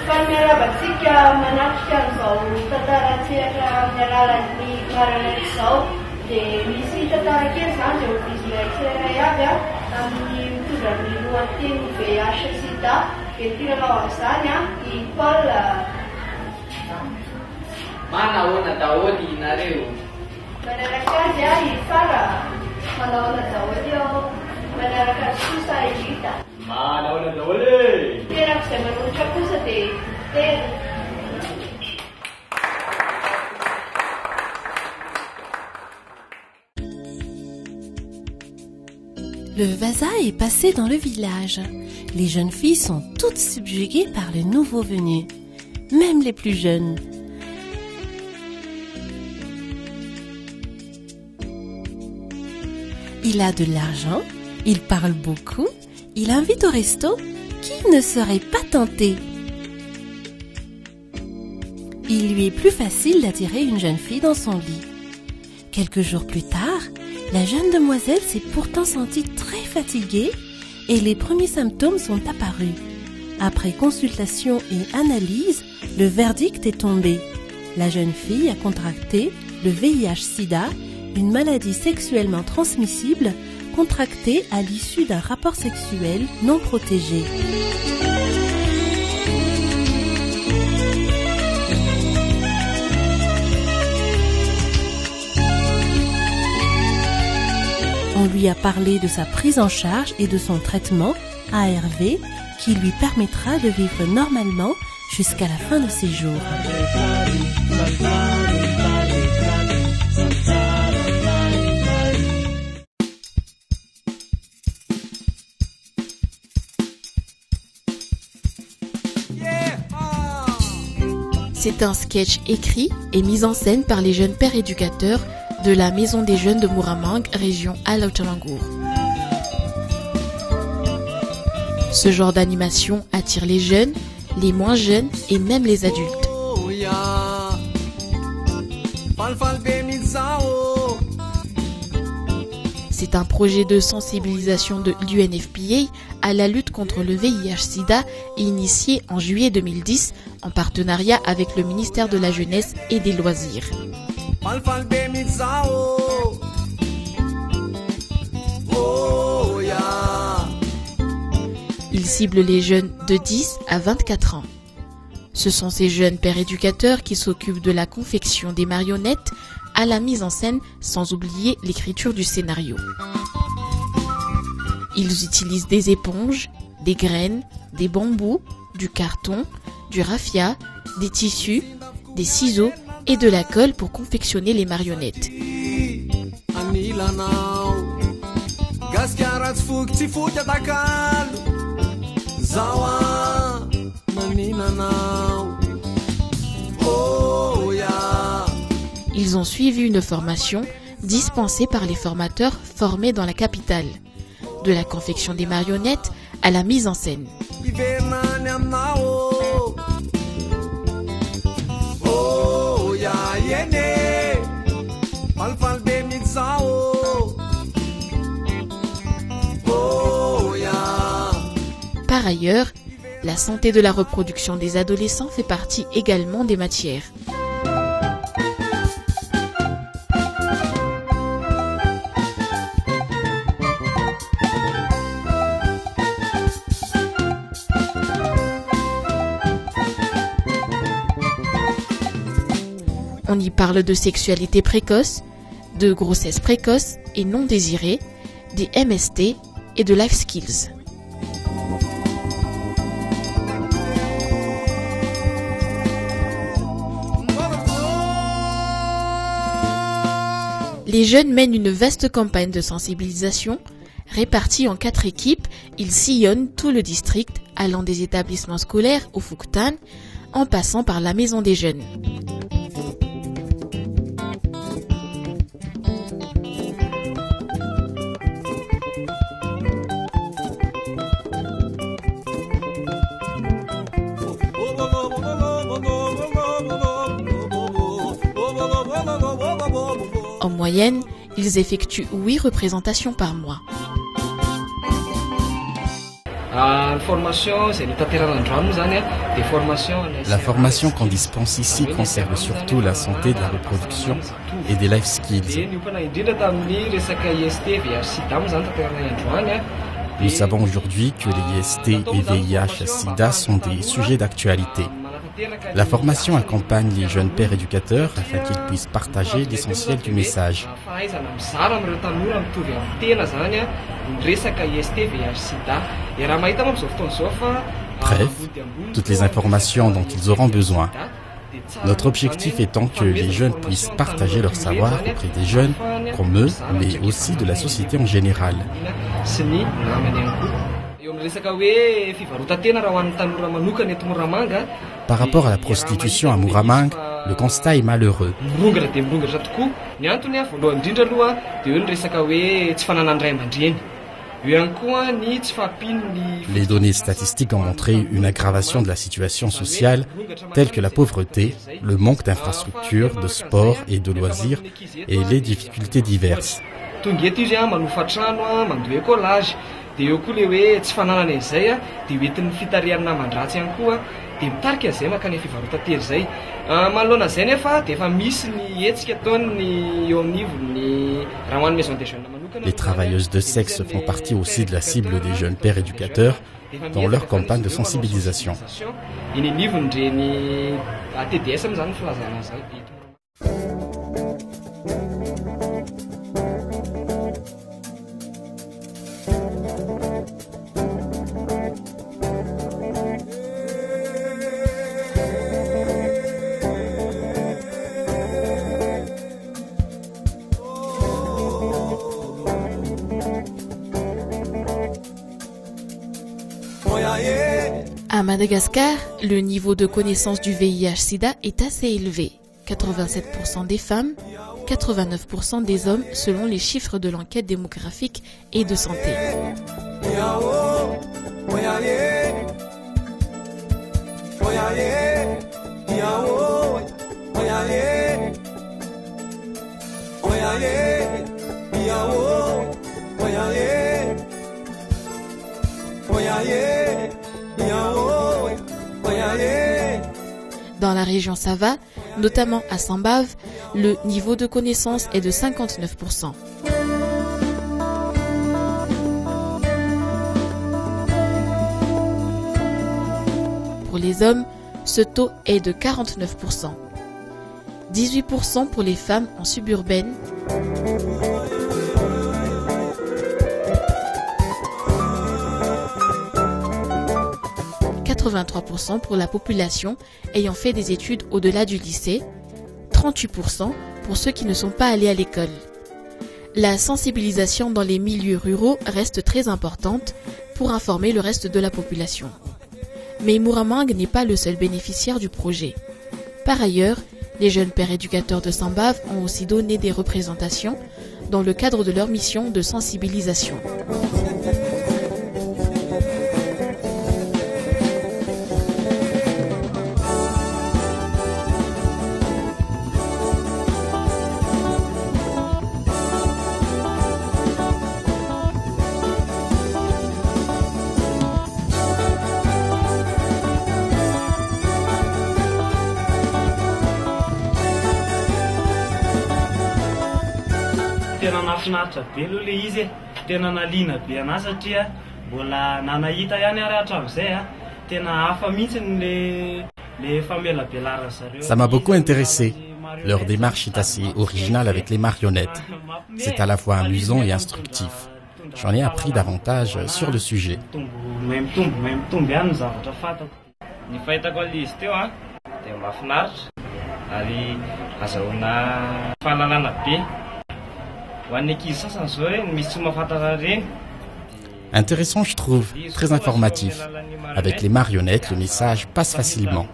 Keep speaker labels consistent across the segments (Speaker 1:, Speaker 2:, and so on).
Speaker 1: Fanmiaravantsika manatrika an'izao tantara tsehatra amin'ny alalan'ny marionety izao dia misy tantara kely izany dia hovizinay tsirairay avy amin'ny mitondran'ny lohateny VIH sida dia mpilalao amin'izany i Paul.
Speaker 2: Manahoana daholo nareo?
Speaker 1: Manaraka azy i Fara. Manahoana daholo aho. Manaraka azy kosa i Rita.
Speaker 3: Manahoana daholo e!
Speaker 1: Tenako izay manolotra kosa dia Tena.
Speaker 4: Le Vasa est passé dans le village. Les jeunes filles sont toutes subjuguées par le nouveau venu, même les plus jeunes. Il a de l'argent, il parle beaucoup, il invite au resto. Qui ne serait pas tenté? Il lui est plus facile d'attirer une jeune fille dans son lit. Quelques jours plus tard, la jeune demoiselle s'est pourtant sentie très fatiguée et les premiers symptômes sont apparus. Après consultation et analyse, le verdict est tombé. La jeune fille a contracté le VIH-Sida, une maladie sexuellement transmissible contractée à l'issue d'un rapport sexuel non protégé. On lui a parlé de sa prise en charge et de son traitement ARV qui lui permettra de vivre normalement jusqu'à la fin de ses jours.
Speaker 5: C'est un sketch écrit et mis en scène par les jeunes pères éducateurs de la Maison des Jeunes de Muramang, région Alautemangour. Ce genre d'animation attire les jeunes, les moins jeunes et même les adultes. C'est un projet de sensibilisation de l'UNFPA à la lutte contre le VIH-Sida initié en juillet 2010 en partenariat avec le ministère de la Jeunesse et des Loisirs. Il cible les jeunes de 10 à 24 ans. Ce sont ces jeunes pères éducateurs qui s'occupent de la confection des marionnettes à la mise en scène, sans oublier l'écriture du scénario. Ils utilisent des éponges, des graines, des bambous, du carton, du raffia, des tissus, des ciseaux et de la colle pour confectionner les marionnettes. Ils ont suivi une formation dispensée par les formateurs formés dans la capitale, de la confection des marionnettes à la mise en scène. Par ailleurs, la santé de la reproduction des adolescents fait partie également des matières. On y parle de sexualité précoce, de grossesse précoce et non désirée, des MST et de life skills. Les jeunes mènent une vaste campagne de sensibilisation. Répartis en 4 équipes, ils sillonnent tout le district, allant des établissements scolaires au Fuktan, en passant par la Maison des Jeunes. En moyenne, ils effectuent 8 représentations par mois.
Speaker 6: La formation qu'on dispense ici concerne surtout la santé de la reproduction et des life skills. Nous savons aujourd'hui que les IST et VIH-Sida sont des sujets d'actualité. La formation accompagne les jeunes pères éducateurs afin qu'ils puissent partager l'essentiel du message. Bref, toutes les informations dont ils auront besoin. Notre objectif étant que les jeunes puissent partager leur savoir auprès des jeunes comme eux, mais aussi de la société en général. Par rapport à la prostitution à Moramanga, le constat est malheureux. Les données statistiques ont montré une aggravation de la situation sociale telle que la pauvreté, le manque d'infrastructures, de sport et de loisirs et les difficultés diverses. Les travailleuses de sexe font partie aussi de la cible des jeunes pères éducateurs dans leur campagne de sensibilisation.
Speaker 5: À Madagascar, le niveau de connaissance du VIH-Sida est assez élevé. 87% des femmes, 89% des hommes selon les chiffres de l'enquête démographique et de santé. Dans la région Sava, notamment à Sambave, le niveau de connaissance est de 59%. Pour les hommes, ce taux est de 49%. 18% pour les femmes en suburbaine. 83% pour la population ayant fait des études au-delà du lycée, 38% pour ceux qui ne sont pas allés à l'école. La sensibilisation dans les milieux ruraux reste très importante pour informer le reste de la population. Mais Moramanga n'est pas le seul bénéficiaire du projet. Par ailleurs, les jeunes pères éducateurs de Sambave ont aussi donné des représentations dans le cadre de leur mission de sensibilisation.
Speaker 7: Tena nafinaritra be aloha le izy tena naliana be anazy satria mbola nanahita ihany ary hatramin'izay tena hafa mihitsy le famelabelarana zareo.
Speaker 6: Ça m'a beaucoup intéressé. Leur démarche est assez originale avec les marionnettes. C'est à la fois amusant et instructif. J'en ai appris davantage sur le sujet.
Speaker 7: Mitomby ihany ny zavatra fatako. Ny fahitako an'izy teo dia mahafinaritra ary azahoana fahalalana be.
Speaker 6: Intéressant, je trouve, très informatif. Avec les marionnettes, le message passe facilement.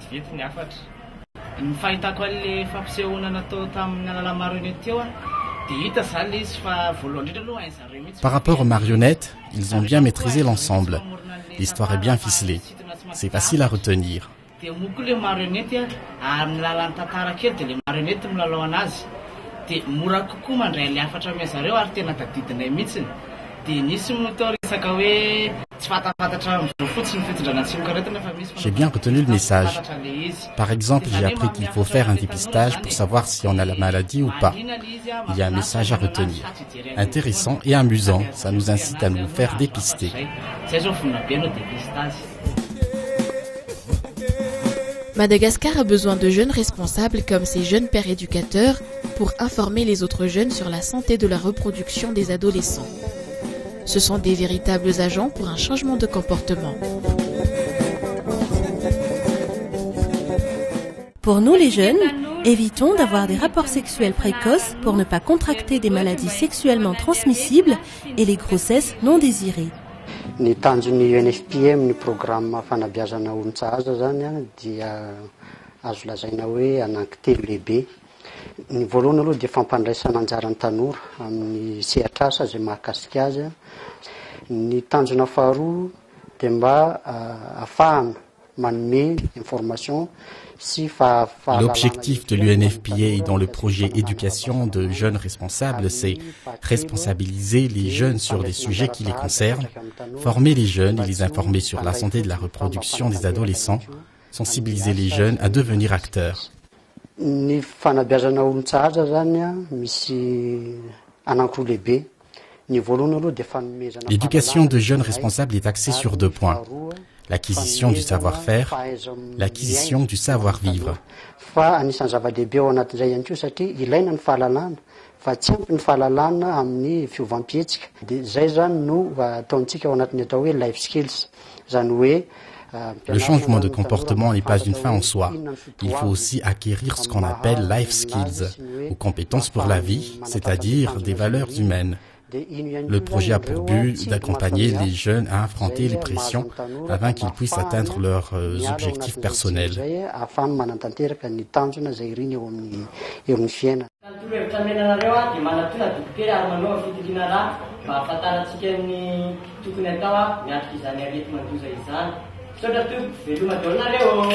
Speaker 6: Par rapport aux marionnettes, ils ont bien maîtrisé l'ensemble. L'histoire est bien ficelée. C'est facile à retenir.
Speaker 2: Dia mora kokoa mandray le hafatra amin'ny zareo ary tena tadidinay mihitsy. Dia nisy moa tao
Speaker 6: J'ai bien retenu le message. Par exemple, j'ai appris qu'il faut faire un dépistage pour savoir si on a la maladie ou pas. Il y a un message à retenir. Intéressant et amusant, ça nous incite à nous faire dépister.
Speaker 5: Madagascar a besoin de jeunes responsables comme ces jeunes pères éducateurs pour informer les autres jeunes sur la santé de la reproduction des adolescents. Ce sont des véritables agents pour un changement de comportement.
Speaker 4: Pour nous les jeunes, évitons d'avoir des rapports sexuels précoces pour ne pas contracter des maladies sexuellement transmissibles et les grossesses non désirées.
Speaker 8: Ny tanjon'ny UNFPA amin'ny programme fanabeazana olo-tsahaza zany dia azo lazaina hoe anankitelo lehibe. Ny voalohany aloha dia fampandraisana anjaran'ny tanora amin'ny sehatr'asa izay mahakasika azy. Ny tanjona faharoa dia mba ahafahana manome information.
Speaker 6: L'objectif de l'UNFPA dans le projet éducation de jeunes responsables, c'est responsabiliser les jeunes sur des sujets qui les concernent, former les jeunes et les informer sur la santé de la reproduction des adolescents, sensibiliser les jeunes à devenir acteurs.
Speaker 8: Ny fanabeazana olo-tsahaza zany misy anankiroa lehibe.
Speaker 6: L'éducation de jeunes responsables est axée sur 2 points. L'acquisition du savoir-faire, l'acquisition du savoir-vivre.
Speaker 8: Fa anisan'ny zava-dehibe ao anatin'izay ihany koa satria ilaina ny fahalalana, fa tsy ampy ny fahalalana amin'ny fiovam-pihetsika. Dia zay zany no ataontsika ao anatin'ny atao hoe life skills. Zany hoe
Speaker 6: le changement de comportement n'est pas une fin en soi. Il faut aussi acquérir ce qu'on appelle life skills, ou compétences pour la vie, c'est-à-dire des valeurs humaines. Le projet a pour but d'accompagner les jeunes à affronter les pressions afin qu'ils puissent atteindre leurs objectifs personnels.
Speaker 2: Soda tu, veluma dolna reo.